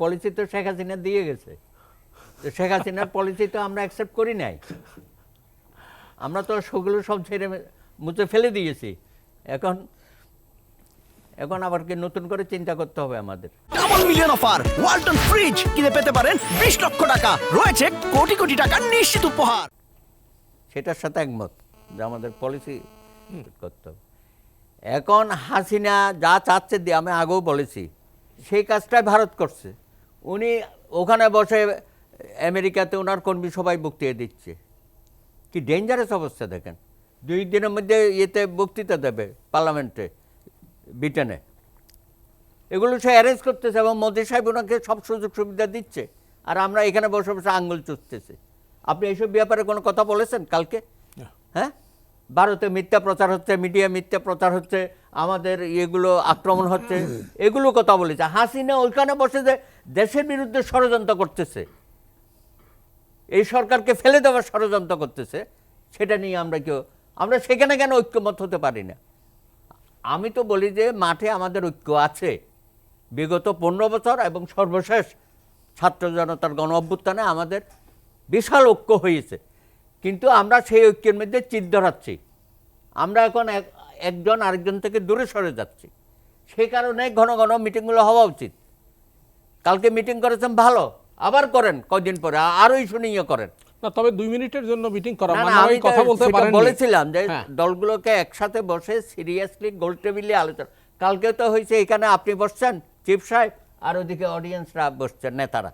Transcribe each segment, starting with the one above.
Policy তো শেখ হাসিনা দিয়ে গেছে, তো শেখ হাসিনার পলিসি তো আমরা অ্যাকসেপ্ট করি নাই, আমরা তো সেগুলো সব ছেড়ে মুছে ফেলে দিয়েছি। এখন এখন আবার কি নতুন করে চিন্তা করতে হবে আমাদের। Double million offer Walton fridge কিনে পেতে পারেন 20 লক্ষ টাকা, রয়েছে কোটি কোটি টাকার নিশ্চিত উপহার। সেটার সাথে একমত যে আমাদের পলিসি করতে হবে। এখন হাসিনা যা চাচ্ছে দিয়ে আমি আগেও বলেছি, সেই কাজটাই ভারত করছে। উনি ওখানে বসে আমেরিকাতে ওনার কর্মী সবাই বক্তৃতা দিচ্ছে, কি ডেঞ্জারাস অবস্থা দেখেন। 2 দিনের মধ্যে ইয়েতে বক্তৃতা দেবে পার্লামেন্টে ব্রিটেনে, এগুলো সে অ্যারেঞ্জ করতেছে এবং মোদি সাহেব ওনাকে সব সুযোগ সুবিধা দিচ্ছে, আর আমরা এখানে বসে বসে আঙ্গুল চুষতেছি। আপনি এইসব ব্যাপারে কোনো কথা বলেছেন কালকে? হ্যাঁ, ভারতে মিথ্যা প্রচার হচ্ছে, মিডিয়া মিথ্যা প্রচার হচ্ছে, আমাদের এগুলো আক্রমণ হচ্ছে, এগুলো কথা বলেছে। হাসিনা ওইখানে বসে যে দেশের বিরুদ্ধে ষড়যন্ত্র করতেছে, এই সরকারকে ফেলে দেওয়ার ষড়যন্ত্র করতেছে, সেটা নিয়ে আমরা সেখানে কেন ঐক্যমত হতে পারি না? আমি তো বলি যে মাঠে আমাদের ঐক্য আছে বিগত 15 বছর এবং সর্বশেষ ছাত্র জনতার গণ অভ্যুত্থানে আমাদের বিশাল ঐক্য হয়েছে, কিন্তু আমরা সেই ঐক্যের মধ্যে চির ধরাচ্ছি। আমরা এখন একজন আরেকজন থেকে দূরে সরে যাচ্ছি। সেই কারণে ঘন ঘন মিটিংগুলো হওয়া উচিত। কালকে মিটিং করেছেন, ভালো, আবার করেন, কয়দিন পরে আরও ইস্যু নিয়ে করেন না। তবে 2 মিনিটের জন্য মিটিং করা না, মানে আমি ওই কথা বলতে পারেন। বলেছিলাম যে হ্যাঁ। দলগুলোকে একসাথে বসে সিরিয়াসলি গোল টেবিলে আলোচনা। কালকে তো হয়েছে এখানে আপনি বসছেন চিফ সাহেব, আর ওদিকে অডিয়েন্সরা বসছেন নেতারা।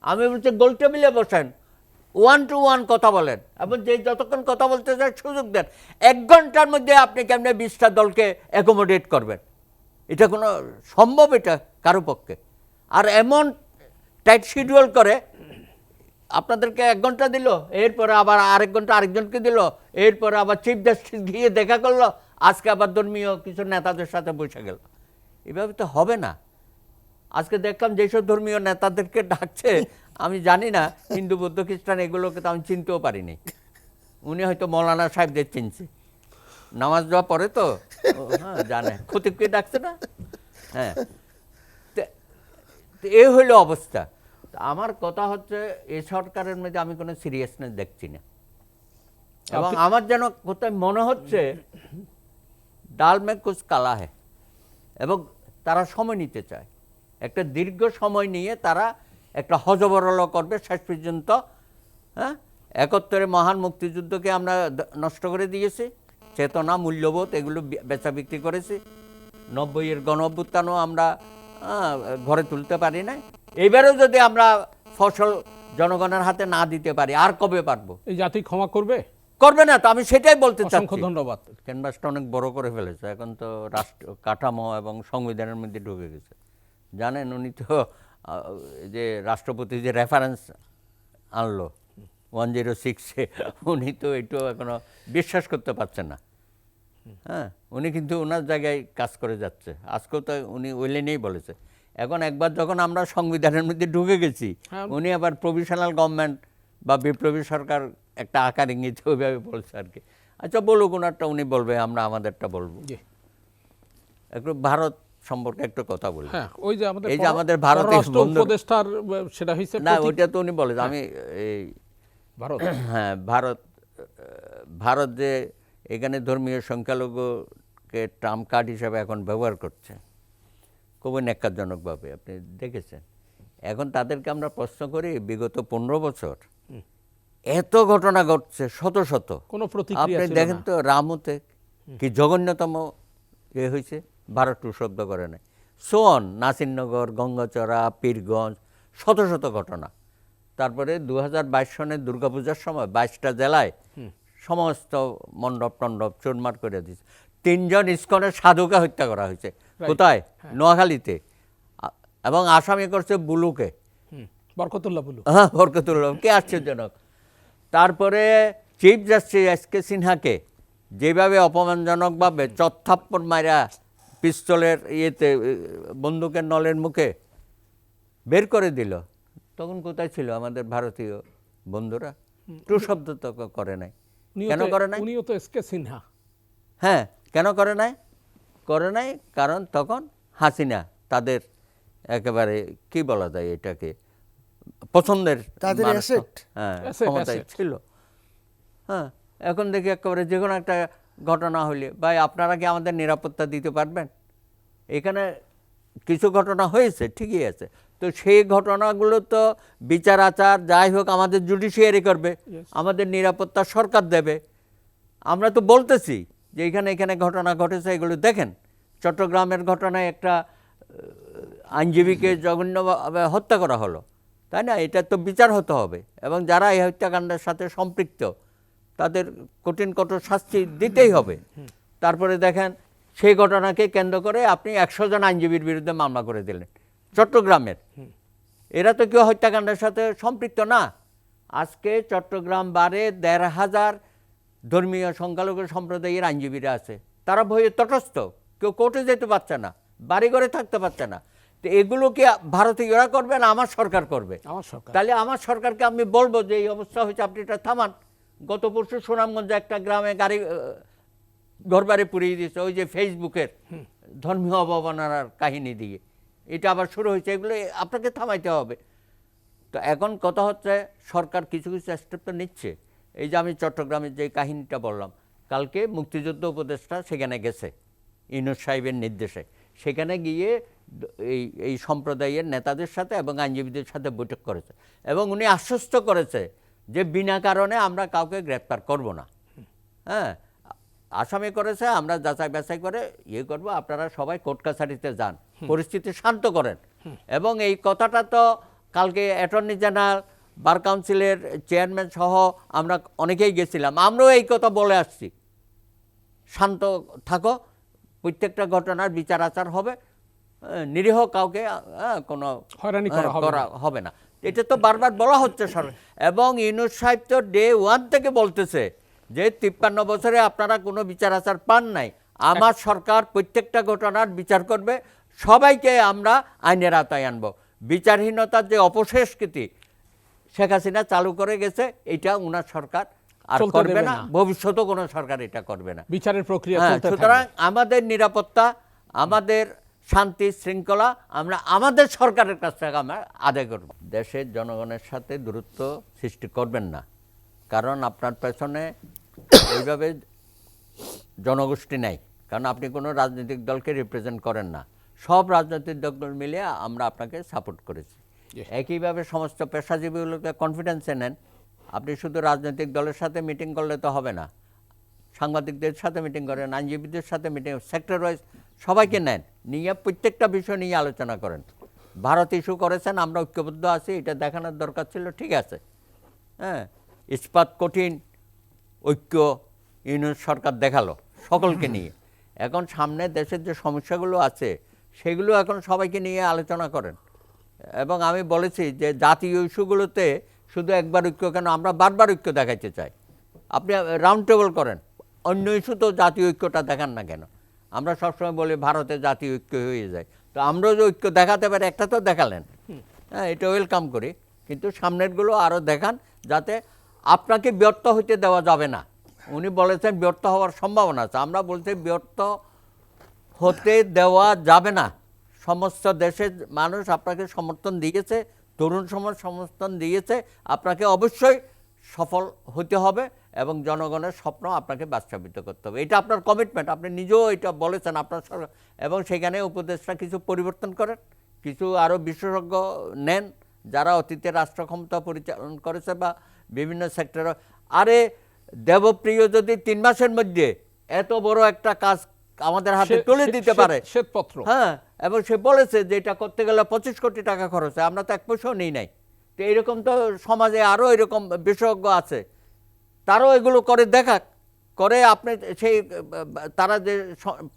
আমি বলছি গোল টেবিলে বসেন, 1 to 1 কথা বলেন, এবং যে যতক্ষণ কথা বলতে চান সুযোগ দেন। 1 ঘন্টার মধ্যে আপনি কেমনে 20টা দলকে অ্যাকোমোডেট করবেন? এটা কোনো সম্ভব এটা কারো পক্ষে? আর এমন টাইট শিডিউল করে আপনাদেরকে 1 ঘন্টা দিল, এরপরে আবার আরেক ঘন্টা আরেকজনকে দিল, এরপরে আবার চিফ জাস্টিস গিয়ে দেখা করলো, আজকে আবার ধর্মীয় কিছু নেতাদের সাথে বসে গেল। এভাবে তো হবে না। আজকে দেখলাম যেসব ধর্মীয় নেতাদেরকে ডাকছে, আমি জানি না হিন্দু বৌদ্ধ খ্রিস্টান এগুলোকে তো আমি চিনতেও পারিনি। উনি হয়তো মৌলানা সাহেবদের চিনছে, নামাজ দেওয়া পরে তো হ্যাঁ জানে, খতিবকে ডাকছে না। হ্যাঁ, তো এই হইল অবস্থা। আমার কথা হচ্ছে এই সরকারের মধ্যে আমি কোনো সিরিয়াসনেস দেখছি না, এবং আমার যেন কোথায় মনে হচ্ছে ডাল মে কুছ কালা হ্যায়, এবং তারা সময় নিতে চায়। একটা দীর্ঘ সময় নিয়ে তারা একটা হজবরল করবে শেষ পর্যন্ত। হ্যাঁ, 71-এর মহান মুক্তিযুদ্ধকে আমরা নষ্ট করে দিয়েছি, চেতনা মূল্যবোধ এগুলো বেচা বিক্রি করেছি। 90-এর গণ অভ্যুত্থানও আমরা ঘরে তুলতে পারি না। এইবারেও যদি আমরা ফসল জনগণের হাতে না দিতে পারি, আর কবে পারবো? এই জাতি ক্ষমা করবে? করবে না তো, আমি সেটাই বলতে চাচ্ছি। অসংখ্য ধন্যবাদ। ক্যানভাসটা অনেক বড় করে ফেলেছে, এখন তো রাষ্ট্র কাঠামো এবং সংবিধানের মধ্যে ঢুকে গেছে। জানেন, উনি তো যে রাষ্ট্রপতি যে রেফারেন্স আনলো 106-এ, উনি তো এটাও এখনো বিশ্বাস করতে পারছেন না। হ্যাঁ, উনি কিন্তু ওনার জায়গায় কাজ করে যাচ্ছে। আজকেও তো উনি ওই লাইনেই বলেছে। এখন একবার যখন আমরা সংবিধানের মধ্যে ঢুকে গেছি, উনি আবার প্রভিশনাল গভর্নমেন্ট বা বিপ্লবী সরকার একটা আকার ইঙ্গিত ওইভাবে বলছে আর কি। আচ্ছা বলুক, ওনারটা উনি বলবে, আমরা আমাদেরটা বলবো। একটু ভারত সম্পর্কে একটু কথা বলি। হ্যাঁ, ওই যে এই যে আমাদের ভারতের উপদেষ্টার সেটা হইছে না, ওইটা তো উনি বলেছে। আমি এই ভারত, হ্যাঁ, ভারত যে এখানে ধর্মীয় সংখ্যালঘুকে ট্রাম্প কার্ড হিসাবে এখন ব্যবহার করছে খুবই ন্যাক্কারজনকভাবে, আপনি দেখেছেন। এখন তাদেরকে আমরা প্রশ্ন করি, বিগত 15 বছর এত ঘটনা ঘটছে, শত শত, কোনো প্রতিক্রিয়া আপনি দেখেন তো রামুতে কি জঘন্যতম হয়েছে, ভারত শব্দ করে নাই। সোন, নাসিরনগর, গঙ্গাচড়া, পীরগঞ্জ, শত শত ঘটনা। তারপরে 2022 সনের দুর্গাপূজার সময় 22টা জেলায় সমস্ত মণ্ডপ টণ্ডপ চুরমার করে দিয়েছে। 3 জন ইসকনের সাধুকে হত্যা করা হয়েছে। কোথায়? নোয়াখালীতে। এবং আসামি করছে বুলুকে, বরকতুল্লাহ বুলু। হ্যাঁ, বরকতুল্লাহ, কে আশ্চর্যজনক। তারপরে চিফ জাস্টিস এসকে সিনহাকে যেভাবে অপমানজনকভাবে চত্থাপ্পড় মারা পিস্তলের ইয়েতে বন্দুকের নলের মুখে বের করে দিল, তখন কোথায় ছিল আমাদের ভারতীয় বন্ধুরা? টু শব্দ তো করে নাই। কেন করে নাই? উনিও তো এসকে সিনহা। হ্যাঁ, কেন করে নাই? কারণ তখন হাসিনা তাদের একেবারে কি বলা যায় এটাকে পছন্দের তাদের মানুষ তো। asset? হ্যাঁ Asset, ক্ষমতায় asset। ছিল। হ্যাঁ এখন দেখি একেবারে যে কোনো একটা ঘটনা হলে ভাই আপনারা কি আমাদের নিরাপত্তা দিতে পারবেন? এখানে কিছু ঘটনা হয়েছে ঠিকই আছে, তো সেই ঘটনাগুলো তো বিচার আচার যাই হোক আমাদের জুডিশিয়ারি করবে, আমাদের নিরাপত্তা সরকার দেবে। আমরা তো বলতেছি যে এখানে এখানে ঘটনা ঘটেছে, এগুলো দেখেন। চট্টগ্রামের ঘটনায় একটা আইনজীবীকে জঘন্যভাবে হত্যা করা হলো, তাই না? এটা তো বিচার হতে হবে এবং যারা এই হত্যাকাণ্ডের সাথে সম্পৃক্ত তাদের কঠিন কঠোর শাস্তি দিতেই হবে। তারপরে দেখেন সেই ঘটনাকে কেন্দ্র করে আপনি 100 জন আইনজীবীর বিরুদ্ধে মামলা করে দিলেন চট্টগ্রামের। এরা তো কেউ হত্যাকাণ্ডের সাথে সম্পৃক্ত না। আজকে চট্টগ্রাম বারে 1,500 ধর্মীয় সংখ্যালঘু সম্প্রদায়ের আইনজীবীরা আছে, তারা ভয়ে তটস্থ, কেউ কোর্টে যেতে পারছে না, বাড়ি ঘরে থাকতে পারছে না। তো এগুলো কি ভারতীয়রা করবে না আমার সরকার করবে? আমার সরকার। তাহলে আমার সরকারকে আমি বলবো যে এই অবস্থা হয়েছে, আপনি এটা থামান। গত পরশু সুনামগঞ্জে একটা গ্রামে গাড়ি ঘরবাড়ি পুড়িয়ে দিয়েছে ওই যে ফেসবুকের ধর্মীয় অবমাননার কাহিনী দিয়ে। এটা আবার শুরু হয়েছে, এগুলো আপনাকে থামাইতে হবে। তো এখন কথা হচ্ছে সরকার কিছু কিছু স্টেপ তো নিচ্ছে। এই যে আমি চট্টগ্রামের যে কাহিনীটা বললাম, কালকে মুক্তিযুদ্ধ উপদেষ্টা সেখানে গেছে ইউনূস সাহেবের নির্দেশে। সেখানে গিয়ে এই সম্প্রদায়ের নেতাদের সাথে এবং আইনজীবীদের সাথে বৈঠক করেছে এবং উনি আশ্বস্ত করেছে যে বিনা কারণে আমরা কাউকে গ্রেপ্তার করব না। হ্যাঁ, আসামি করেছে, আমরা যাচাই বাছাই করে ইয়ে করব, আপনারা সবাই কোর্ট কাছারিতে যান, পরিস্থিতি শান্ত করেন। এবং এই কথাটা তো কালকে অ্যাটর্নি জেনারেল, বার কাউন্সিলের চেয়ারম্যান সহ আমরা অনেকেই গেছিলাম, আমরাও এই কথা বলে আসছি, শান্ত থাকো, প্রত্যেকটা ঘটনার বিচার আচার হবে, নিরীহ কাউকে কোনো হয়রানি করা হবে করা হবে না। এটা তো বারবার বলা হচ্ছে সরকার। এবং ইউনূস সাহেব তো ডে 1 থেকে বলতেছে যে 53 বছরে আপনারা কোনো বিচার আচার পান নাই, আমার সরকার প্রত্যেকটা ঘটনার বিচার করবে, সবাইকে আমরা আইনের আওতায় আনবো। বিচারহীনতার যে অপশেষকৃতি শেখ হাসিনা চালু করে গেছে, এটা উনার সরকার আর চলতে করবে দেবে না, না। ভবিষ্যতেও কোনো সরকার এটা করবে না। বিচারের প্রক্রিয়া হ্যাঁ, চলতে সুতরাং থাকবে। আমাদের নিরাপত্তা, আমাদের শান্তি শৃঙ্খলা আমরা আমাদের সরকারের কাছ থেকে আমরা আদায় করব। দেশের জনগণের সাথে দূরত্ব সৃষ্টি করবেন না, কারণ আপনার পেছনে এইভাবে জনগোষ্ঠী নাই, কারণ আপনি কোনো রাজনৈতিক দলকে রিপ্রেজেন্ট করেন না। সব রাজনৈতিক দল মিলে আমরা আপনাকে সাপোর্ট করেছি। একইভাবে সমস্ত পেশাজীবীগুলোকে কনফিডেন্সে নেন। আপনি শুধু রাজনৈতিক দলের সাথে মিটিং করলে তো হবে না, সাংবাদিকদের সাথে মিটিং করেন, আইনজীবীদের সাথে মিটিং, সেক্টর ওয়াইজ সবাইকে নেন, নিয়ে প্রত্যেকটা বিষয় নিয়ে আলোচনা করেন। ভারত ইস্যু করেছেন, আমরা ঐক্যবদ্ধ আছি, এটা দেখানোর দরকার ছিল, ঠিক আছে। হ্যাঁ, ইস্পাত কঠিন, ঐক্য ইউনিয়ন সরকার দেখালো সকলকে নিয়ে। এখন সামনে দেশের যে সমস্যাগুলো আছে সেগুলো এখন সবাইকে নিয়ে আলোচনা করেন। এবং আমি বলেছি যে জাতীয় ইস্যুগুলোতে শুধু একবার ঐক্য কেন, আমরা বারবার ঐক্য দেখাইতে চাই। আপনি রাউন্ড টেবল করেন, অন্য ইস্যু তো জাতীয় ঐক্যটা দেখান না কেন? আমরা সবসময় বলি ভারতে জাতীয় ঐক্য হয়ে যায়, তো আমরাও যে ঐক্য দেখাতে পারি একটা তো দেখালেন, হ্যাঁ, এটা ওয়েলকাম করি, কিন্তু সামনেরগুলো আরও দেখান যাতে আপনাকে ব্যর্থ হইতে দেওয়া যাবে না। উনি বলেছেন ব্যর্থ হওয়ার সম্ভাবনা আছে, আমরা বলছি ব্যর্থ হতে দেওয়া যাবে না। সমস্ত দেশের মানুষ আপনাকে সমর্থন দিয়েছে, তরুণ সমাজ সমর্থন দিয়েছে, আপনাকে অবশ্যই সফল হতে হবে এবং জনগণের স্বপ্ন আপনাকে বাস্তবায়িত করতে হবে। এটা আপনার কমিটমেন্ট, আপনি নিজেও এটা বলেছেন আপনার সরকার। এবং সেখানে উপদেষ্টা কিছু পরিবর্তন করেন, কিছু আরও বিশেষজ্ঞ নেন যারা অতীতে রাষ্ট্র ক্ষমতা পরিচালনা করেছে বা বিভিন্ন সেক্টরে। আরে দেবপ্রিয় যদি 3 মাসের মধ্যে এত বড় একটা কাজ আমাদের হাতে তুলে দিতে পারে, শ্বেতপত্র, হ্যাঁ, এবং সে বলেছে যে এটা করতে গেলে 25 কোটি টাকা খরচ হয়, আমরা তো 1 পয়সাও নেই নাই। তো এরকম তো সমাজে আরও এরকম বিশেষজ্ঞ আছে, তারাও এগুলো করে দেখাক, করে আপনি সেই তারা যে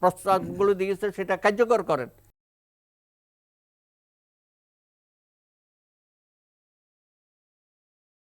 প্রস্তাবগুলো দিয়েছে সেটা কার্যকর করেন।